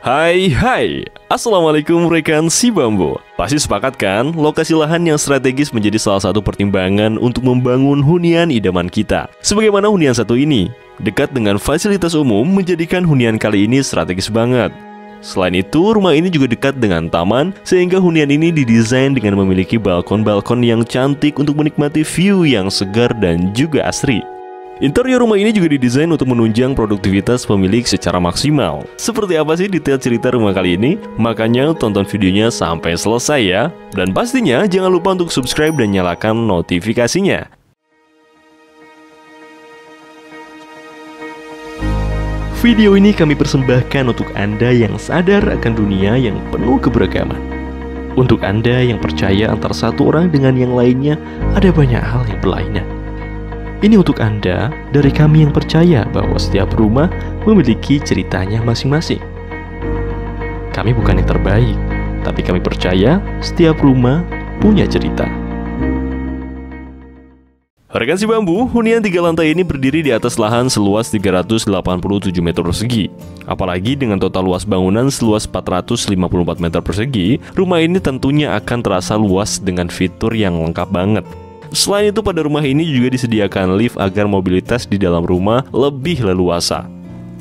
Hai, Assalamualaikum rekan si Bambu. Pasti sepakat kan, lokasi lahan yang strategis menjadi salah satu pertimbangan untuk membangun hunian idaman kita. Sebagaimana hunian satu ini, dekat dengan fasilitas umum menjadikan hunian kali ini strategis banget. Selain itu, rumah ini juga dekat dengan taman, sehingga hunian ini didesain dengan memiliki balkon-balkon yang cantik untuk menikmati view yang segar dan juga asri. Interior rumah ini juga didesain untuk menunjang produktivitas pemilik secara maksimal. Seperti apa sih detail cerita rumah kali ini? Makanya tonton videonya sampai selesai ya. Dan pastinya jangan lupa untuk subscribe dan nyalakan notifikasinya. Video ini kami persembahkan untuk Anda yang sadar akan dunia yang penuh keberagaman. Untuk Anda yang percaya antara satu orang dengan yang lainnya ada banyak hal yang berlainan. Ini untuk Anda dari kami yang percaya bahwa setiap rumah memiliki ceritanya masing-masing. Kami bukan yang terbaik, tapi kami percaya setiap rumah punya cerita. Rekan si Bambu, hunian 3 lantai ini berdiri di atas lahan seluas 387 meter persegi. Apalagi dengan total luas bangunan seluas 454 meter persegi, rumah ini tentunya akan terasa luas dengan fitur yang lengkap banget. Selain itu, pada rumah ini juga disediakan lift agar mobilitas di dalam rumah lebih leluasa.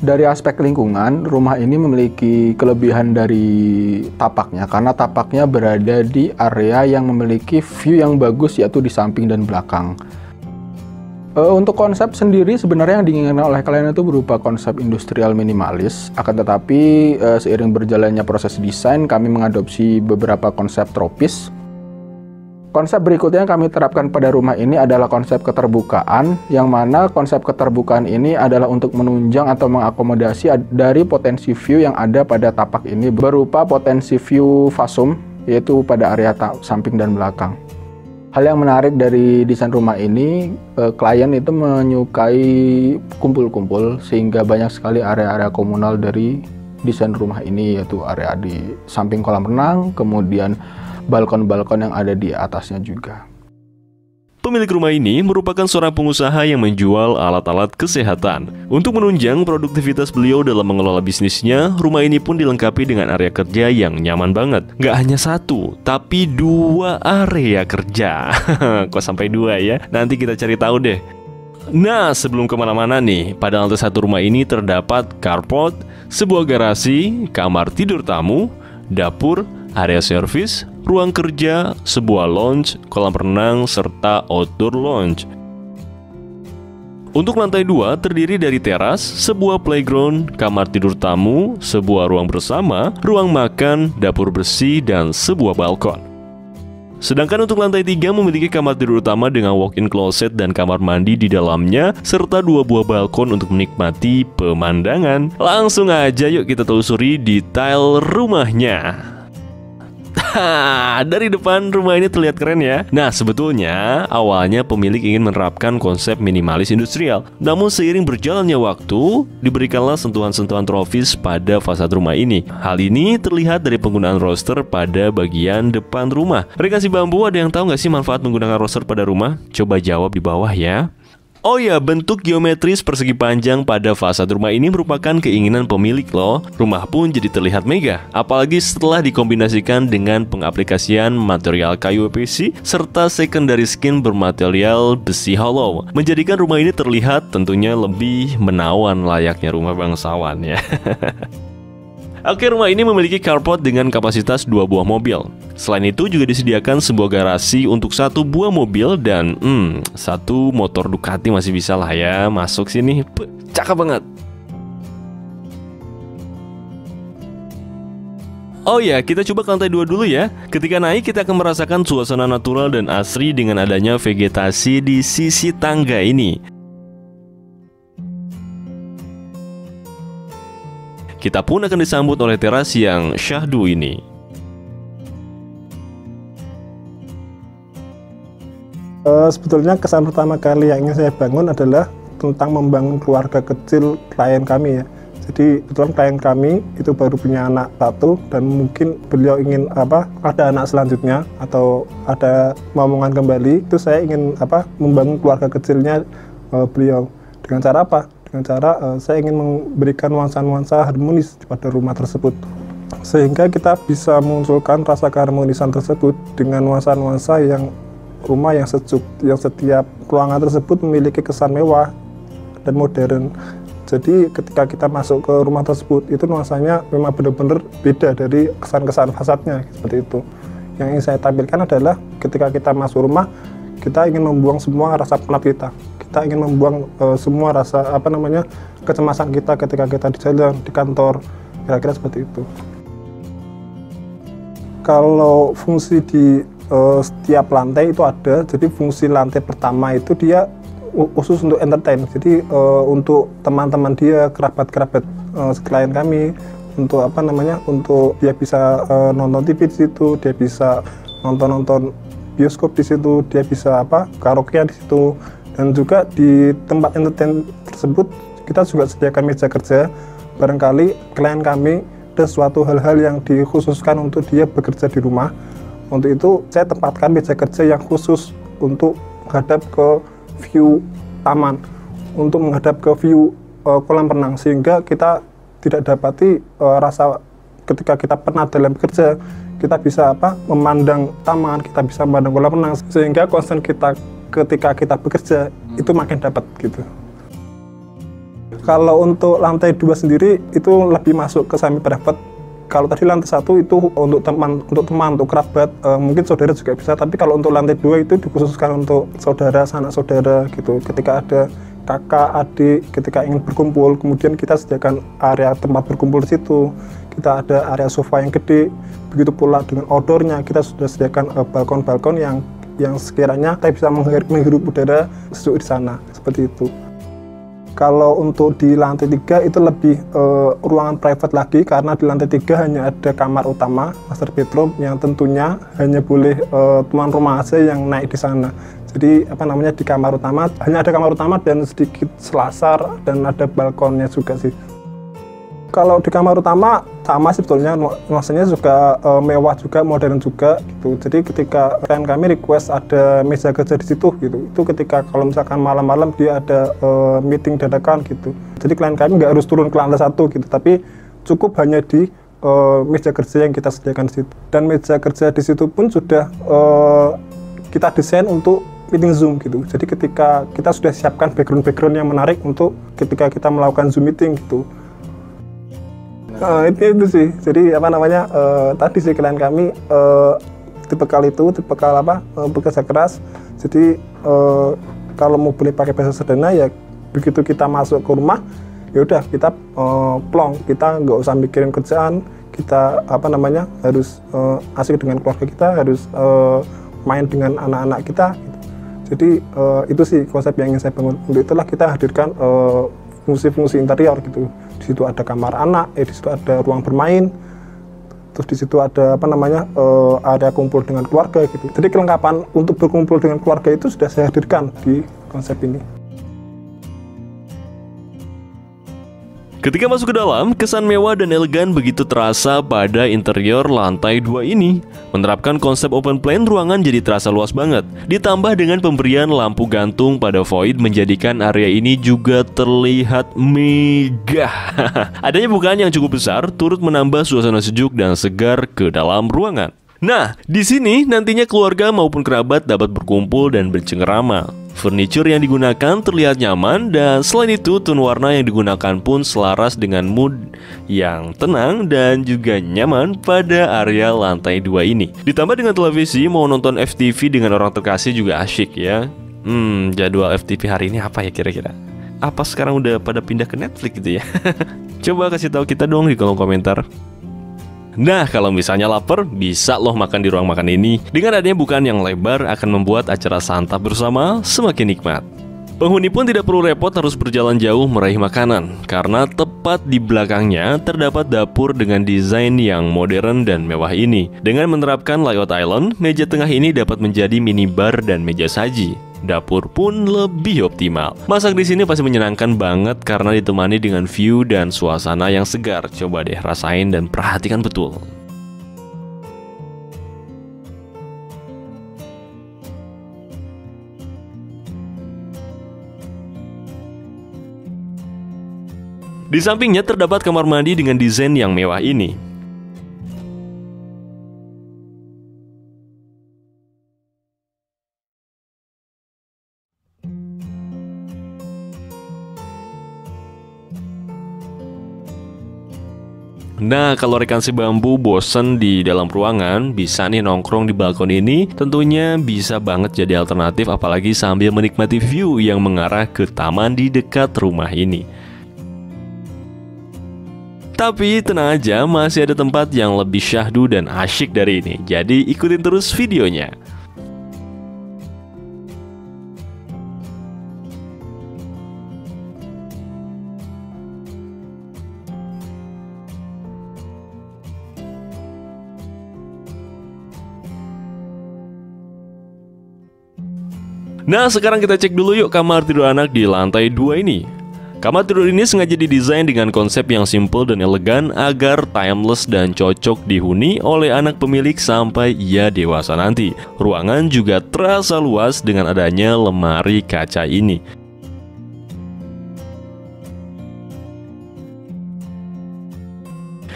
Dari aspek lingkungan, rumah ini memiliki kelebihan dari tapaknya, karena tapaknya berada di area yang memiliki view yang bagus, yaitu di samping dan belakang. Untuk konsep sendiri sebenarnya yang diinginkan oleh kalian itu berupa konsep industrial minimalis. Akan tetapi seiring berjalannya proses desain, kami mengadopsi beberapa konsep tropis. Konsep berikutnya yang kami terapkan pada rumah ini adalah konsep keterbukaan, yang mana konsep keterbukaan ini adalah untuk menunjang atau mengakomodasi dari potensi view yang ada pada tapak ini berupa potensi view fasum, yaitu pada area samping dan belakang. Hal yang menarik dari desain rumah ini, klien itu menyukai kumpul-kumpul, sehingga banyak sekali area-area komunal dari desain rumah ini, yaitu area di samping kolam renang, kemudian balkon-balkon yang ada di atasnya juga. Pemilik rumah ini merupakan seorang pengusaha yang menjual alat-alat kesehatan. Untuk menunjang produktivitas beliau dalam mengelola bisnisnya, rumah ini pun dilengkapi dengan area kerja yang nyaman banget. Nggak hanya satu, tapi 2 area kerja. Kok sampai 2 ya? Nanti kita cari tahu deh. Nah, sebelum kemana-mana nih, pada lantai 1 rumah ini terdapat carport, sebuah garasi, kamar tidur tamu, dapur, area servis, ruang kerja, sebuah lounge, kolam renang, serta outdoor lounge. Untuk lantai 2 terdiri dari teras, sebuah playground, kamar tidur tamu, sebuah ruang bersama, ruang makan, dapur bersih, dan sebuah balkon. Sedangkan untuk lantai 3 memiliki kamar tidur utama dengan walk-in closet dan kamar mandi di dalamnya, serta 2 buah balkon untuk menikmati pemandangan. Langsung aja yuk kita telusuri detail rumahnya. Dari depan rumah ini terlihat keren ya. Nah, sebetulnya awalnya pemilik ingin menerapkan konsep minimalis industrial. Namun seiring berjalannya waktu, diberikanlah sentuhan-sentuhan tropis pada fasad rumah ini. Hal ini terlihat dari penggunaan roster pada bagian depan rumah. Rekan si Bambu, ada yang tahu nggak sih manfaat menggunakan roster pada rumah? Coba jawab di bawah ya. Oh ya, bentuk geometris persegi panjang pada fasad rumah ini merupakan keinginan pemilik loh. Rumah pun jadi terlihat megah, apalagi setelah dikombinasikan dengan pengaplikasian material kayu PVC serta secondary skin bermaterial besi hollow, menjadikan rumah ini terlihat tentunya lebih menawan layaknya rumah bangsawan ya. Oke, rumah ini memiliki carport dengan kapasitas 2 buah mobil. Selain itu juga disediakan sebuah garasi untuk 1 buah mobil dan 1 motor Ducati masih bisa lah ya masuk sini. Cakep banget. Oh ya, kita coba ke lantai 2 dulu ya. Ketika naik kita akan merasakan suasana natural dan asri dengan adanya vegetasi di sisi tangga ini. Kita pun akan disambut oleh teras yang syahdu ini. Sebetulnya kesan pertama kali yang ingin saya bangun adalah tentang membangun keluarga kecil klien kami ya. Jadi kebetulan klien kami itu baru punya anak 1 dan mungkin beliau ingin ada anak selanjutnya atau ada momongan kembali. Itu saya ingin membangun keluarga kecilnya beliau. Dengan cara apa? dengan cara saya ingin memberikan nuansa-nuansa harmonis pada rumah tersebut, sehingga kita bisa memunculkan rasa keharmonisan tersebut dengan nuansa-nuansa yang rumah yang sejuk, yang setiap ruangan tersebut memiliki kesan mewah dan modern. Jadi ketika kita masuk ke rumah tersebut, itu nuansanya memang benar-benar beda dari kesan-kesan fasadnya, seperti itu. Yang ingin saya tampilkan adalah ketika kita masuk rumah, kita ingin membuang semua rasa penat kita. Kita ingin membuang semua rasa kecemasan kita ketika kita di jalan, di kantor, kira-kira seperti itu. Kalau fungsi di setiap lantai itu ada, jadi fungsi lantai pertama itu dia khusus untuk entertain, jadi untuk teman-teman dia, kerabat-kerabat klien kami, untuk untuk dia bisa nonton TV di situ, dia bisa nonton bioskop di situ, dia bisa karaoke di situ, dan juga di tempat entertain tersebut kita juga sediakan meja kerja. Barangkali klien kami ada suatu hal-hal yang dikhususkan untuk dia bekerja di rumah. Untuk itu saya tempatkan meja kerja yang khusus untuk menghadap ke view taman, untuk menghadap ke view kolam renang, sehingga kita tidak dapati rasa ketika kita penat dalam bekerja, kita bisa memandang taman, kita bisa memandang kolam renang, sehingga concern kita ketika kita bekerja itu makin dapat gitu. Kalau untuk lantai 2 sendiri itu lebih masuk ke semi private. Kalau tadi lantai 1 itu untuk teman, untuk kerabat, mungkin saudara juga bisa. Tapi kalau untuk lantai 2 itu dikhususkan untuk saudara, sanak saudara gitu. Ketika ada kakak, adik, ketika ingin berkumpul, kemudian kita sediakan area tempat berkumpul di situ. Kita ada area sofa yang gede. Begitu pula dengan outdoornya, kita sudah sediakan balkon-balkon yang sekiranya kita bisa menghirup udara sejuk di sana. Seperti itu. Kalau untuk di lantai 3 itu lebih ruangan private lagi, karena di lantai 3 hanya ada kamar utama, master bedroom, yang tentunya hanya boleh tuan rumah aja yang naik di sana. Jadi di kamar utama hanya ada kamar utama dan sedikit selasar, dan ada balkonnya juga sih. Kalau di kamar utama sama sebetulnya, nuansanya juga mewah juga, modern juga gitu. Jadi ketika klien kami request ada meja kerja di situ gitu, itu ketika kalau misalkan malam-malam dia ada meeting dadakan gitu. Jadi klien kami nggak harus turun ke lantai 1 gitu, tapi cukup hanya di meja kerja yang kita sediakan di situ. Dan meja kerja di situ pun sudah kita desain untuk meeting Zoom gitu. Jadi ketika kita sudah siapkan background yang menarik untuk ketika kita melakukan Zoom meeting gitu. Itu sih. Jadi tadi sih klien kami tipikal bekerja keras. Jadi kalau mau boleh pakai bahasa sederhana ya, begitu kita masuk ke rumah ya udah kita plong, kita nggak usah mikirin kerjaan, kita harus asik dengan keluarga kita, harus main dengan anak-anak kita gitu. Jadi itu sih konsep yang ingin saya bangun. Untuk itulah kita hadirkan fungsi-fungsi interior gitu. Di situ ada kamar anak, di situ ada ruang bermain, terus di situ ada area kumpul dengan keluarga gitu. Jadi kelengkapan untuk berkumpul dengan keluarga itu sudah saya hadirkan di konsep ini. Ketika masuk ke dalam, kesan mewah dan elegan begitu terasa pada interior lantai 2 ini. Menerapkan konsep open plan, ruangan jadi terasa luas banget. Ditambah dengan pemberian lampu gantung pada void, menjadikan area ini juga terlihat megah. Adanya bukaan yang cukup besar turut menambah suasana sejuk dan segar ke dalam ruangan. Nah, di sini nantinya keluarga maupun kerabat dapat berkumpul dan bercengkerama. Furniture yang digunakan terlihat nyaman, dan selain itu tone warna yang digunakan pun selaras dengan mood yang tenang dan juga nyaman pada area lantai 2 ini. Ditambah dengan televisi, mau nonton FTV dengan orang terkasih juga asyik ya. Jadwal FTV hari ini apa ya kira-kira? Apa sekarang udah pada pindah ke Netflix gitu ya? Coba kasih tahu kita dong di kolom komentar. Nah, kalau misalnya lapar, bisa loh makan di ruang makan ini. Dengan adanya bukaan yang lebar akan membuat acara santap bersama semakin nikmat. Penghuni pun tidak perlu repot harus berjalan jauh meraih makanan, karena tepat di belakangnya terdapat dapur dengan desain yang modern dan mewah ini. Dengan menerapkan layout island, meja tengah ini dapat menjadi minibar dan meja saji. Dapur pun lebih optimal. Masak di sini pasti menyenangkan banget karena ditemani dengan view dan suasana yang segar. Coba deh rasain dan perhatikan betul. Di sampingnya terdapat kamar mandi dengan desain yang mewah ini. Nah, kalau rekan si bambu bosen di dalam ruangan, bisa nih nongkrong di balkon ini. Tentunya bisa banget jadi alternatif, apalagi sambil menikmati view yang mengarah ke taman di dekat rumah ini. Tapi tenang aja, masih ada tempat yang lebih syahdu dan asyik dari ini. Jadi ikutin terus videonya. Nah, sekarang kita cek dulu yuk kamar tidur anak di lantai 2 ini. Kamar tidur ini sengaja didesain dengan konsep yang simple dan elegan agar timeless dan cocok dihuni oleh anak pemilik sampai ia dewasa nanti. Ruangan juga terasa luas dengan adanya lemari kaca ini.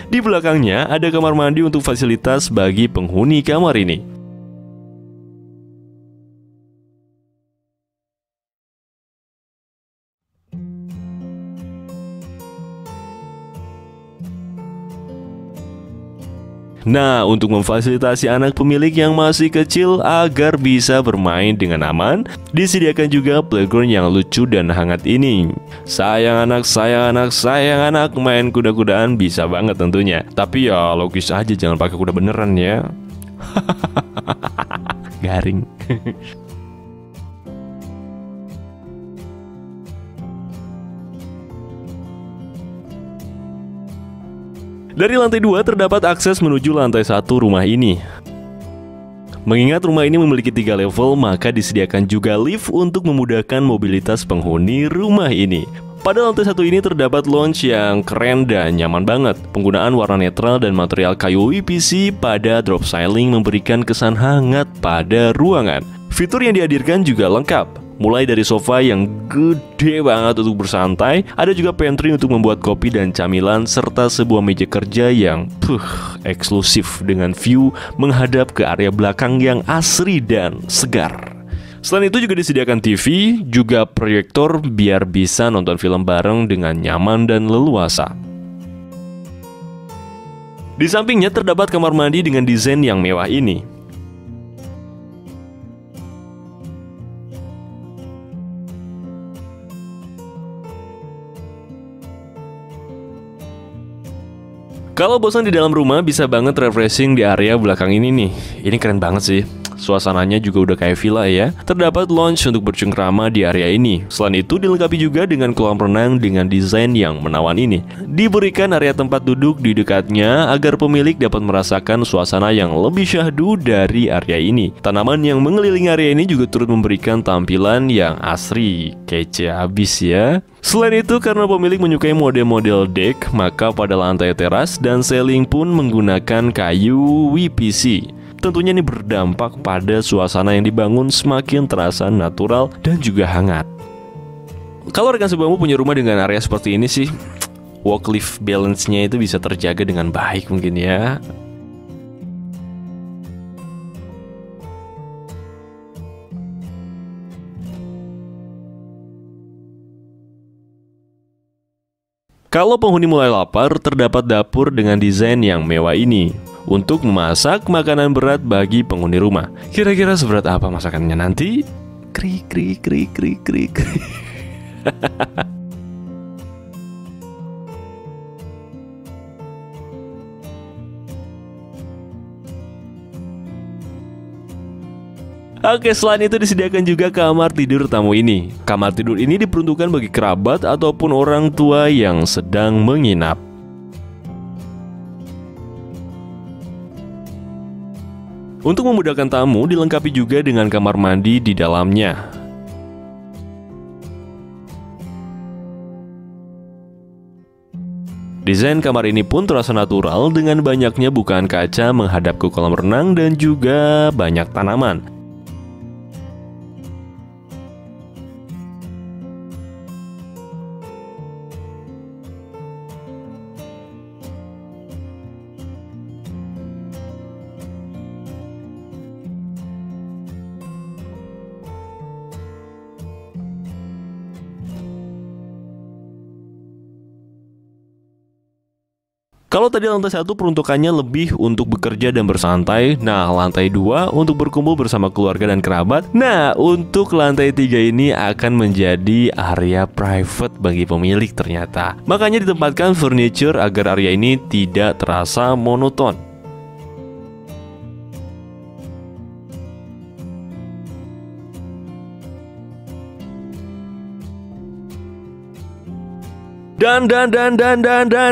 Di belakangnya ada kamar mandi untuk fasilitas bagi penghuni kamar ini. Nah, untuk memfasilitasi anak pemilik yang masih kecil agar bisa bermain dengan aman, disediakan juga playground yang lucu dan hangat ini. Sayang anak, sayang anak, sayang anak, main kuda-kudaan bisa banget tentunya. Tapi ya logis aja, jangan pakai kuda beneran ya. Garing. Dari lantai 2 terdapat akses menuju lantai 1 rumah ini. Mengingat rumah ini memiliki 3 level, maka disediakan juga lift untuk memudahkan mobilitas penghuni rumah ini. Pada lantai 1 ini terdapat lounge yang keren dan nyaman banget. Penggunaan warna netral dan material kayu UPVC pada drop ceiling memberikan kesan hangat pada ruangan. Fitur yang dihadirkan juga lengkap. Mulai dari sofa yang gede banget untuk bersantai, ada juga pantry untuk membuat kopi dan camilan, serta sebuah meja kerja yang eksklusif dengan view menghadap ke area belakang yang asri dan segar. Selain itu juga disediakan TV, juga proyektor biar bisa nonton film bareng dengan nyaman dan leluasa. Di sampingnya terdapat kamar mandi dengan desain yang mewah ini. Kalau bosan di dalam rumah, bisa banget refreshing di area belakang ini nih. Ini keren banget sih. Suasananya juga udah kayak villa ya. Terdapat lounge untuk bercengkrama di area ini. Selain itu dilengkapi juga dengan kolam renang dengan desain yang menawan ini. Diberikan area tempat duduk di dekatnya agar pemilik dapat merasakan suasana yang lebih syahdu dari area ini. Tanaman yang mengelilingi area ini juga turut memberikan tampilan yang asri. Kece abis ya. Selain itu, karena pemilik menyukai model-model deck, maka pada lantai teras dan ceiling pun menggunakan kayu UPVC. Tentunya ini berdampak pada suasana yang dibangun semakin terasa natural dan juga hangat. Kalau rekan sebelummu punya rumah dengan area seperti ini sih, work-life balance-nya itu bisa terjaga dengan baik mungkin ya. Kalau penghuni mulai lapar, terdapat dapur dengan desain yang mewah ini untuk memasak makanan berat bagi penghuni rumah. Kira-kira seberat apa masakannya nanti? Krik krik krik krik krik. Oke, selain itu disediakan juga kamar tidur tamu ini. Kamar tidur ini diperuntukkan bagi kerabat ataupun orang tua yang sedang menginap. Untuk memudahkan tamu, dilengkapi juga dengan kamar mandi di dalamnya. Desain kamar ini pun terasa natural dengan banyaknya bukaan kaca menghadap ke kolam renang dan juga banyak tanaman. Kalau tadi lantai 1 peruntukannya lebih untuk bekerja dan bersantai, nah lantai 2 untuk berkumpul bersama keluarga dan kerabat. Nah, untuk lantai 3 ini akan menjadi area private bagi pemilik ternyata. Makanya ditempatkan furniture agar area ini tidak terasa monoton. Dan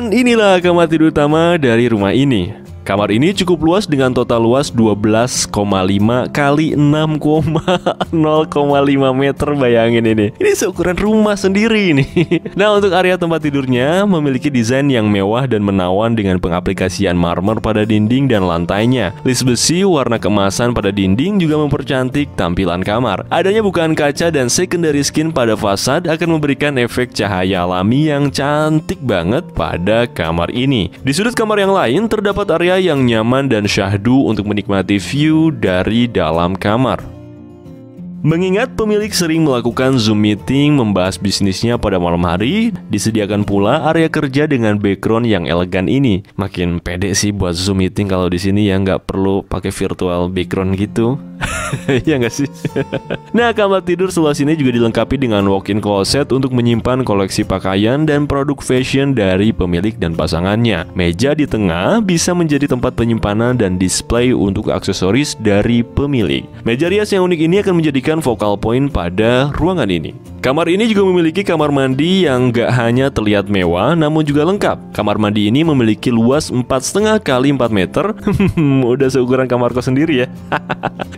inilah kamar tidur utama dari rumah ini. Kamar ini cukup luas dengan total luas 12,5 kali 6,0,5 meter, bayangin ini. Ini seukuran rumah sendiri ini. Nah, untuk area tempat tidurnya memiliki desain yang mewah dan menawan dengan pengaplikasian marmer pada dinding dan lantainya. List besi warna keemasan pada dinding juga mempercantik tampilan kamar. Adanya bukaan kaca dan secondary skin pada fasad akan memberikan efek cahaya alami yang cantik banget pada kamar ini. Di sudut kamar yang lain terdapat area yang nyaman dan syahdu untuk menikmati view dari dalam kamar. Mengingat pemilik sering melakukan Zoom meeting membahas bisnisnya pada malam hari, disediakan pula area kerja dengan background yang elegan ini. Makin pede sih buat Zoom meeting kalau di sini ya, nggak perlu pakai virtual background gitu. Ya nggak sih? Nah, kamar tidur seluas ini juga dilengkapi dengan walk-in closet untuk menyimpan koleksi pakaian dan produk fashion dari pemilik dan pasangannya. Meja di tengah bisa menjadi tempat penyimpanan dan display untuk aksesoris dari pemilik. Meja rias yang unik ini akan menjadikan focal point pada ruangan ini. Kamar ini juga memiliki kamar mandi yang gak hanya terlihat mewah, namun juga lengkap. Kamar mandi ini memiliki luas 4,5 kali 4 meter. Udah seukuran kamar kos sendiri ya.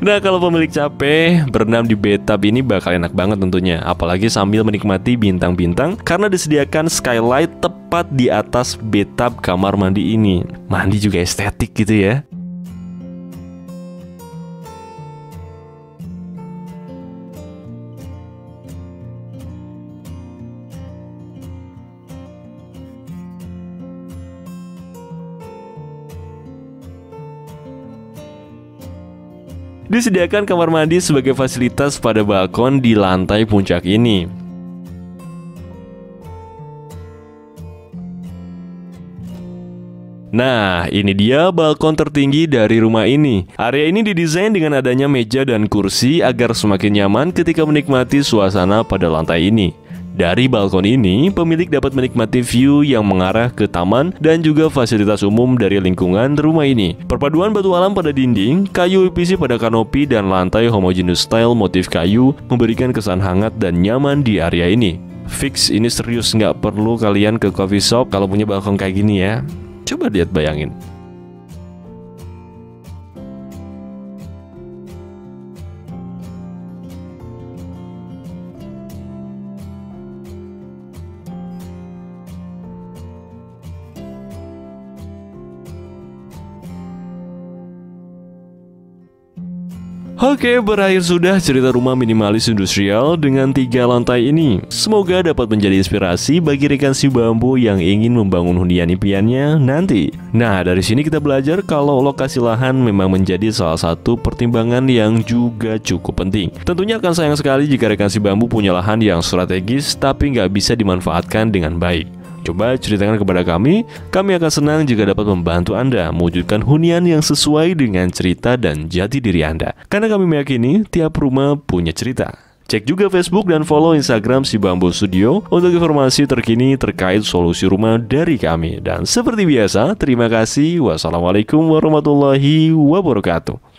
Nah, kalau pemilik capek, berenam di bathtub ini bakal enak banget tentunya. Apalagi sambil menikmati bintang-bintang karena disediakan skylight tepat di atas bathtub kamar mandi ini. Mandi juga estetik gitu ya. Disediakan kamar mandi sebagai fasilitas pada balkon di lantai puncak ini. Nah, ini dia balkon tertinggi dari rumah ini. Area ini didesain dengan adanya meja dan kursi agar semakin nyaman ketika menikmati suasana pada lantai ini. Dari balkon ini, pemilik dapat menikmati view yang mengarah ke taman dan juga fasilitas umum dari lingkungan rumah ini. Perpaduan batu alam pada dinding, kayu EPC pada kanopi, dan lantai homogeneous style motif kayu memberikan kesan hangat dan nyaman di area ini. Fix, ini serius, nggak perlu kalian ke coffee shop kalau punya balkon kayak gini ya. Coba lihat, bayangin. Oke, berakhir sudah cerita rumah minimalis industrial dengan 3 lantai ini. Semoga dapat menjadi inspirasi bagi rekan si bambu yang ingin membangun hunian impiannya nanti. Nah, dari sini kita belajar kalau lokasi lahan memang menjadi salah satu pertimbangan yang juga cukup penting. Tentunya akan sayang sekali jika rekan si bambu punya lahan yang strategis tapi nggak bisa dimanfaatkan dengan baik. Coba ceritakan kepada kami akan senang jika dapat membantu Anda mewujudkan hunian yang sesuai dengan cerita dan jati diri Anda. Karena kami meyakini tiap rumah punya cerita. Cek juga Facebook dan follow Instagram si Bambu Studio untuk informasi terkini terkait solusi rumah dari kami. Dan seperti biasa, terima kasih. Wassalamualaikum warahmatullahi wabarakatuh.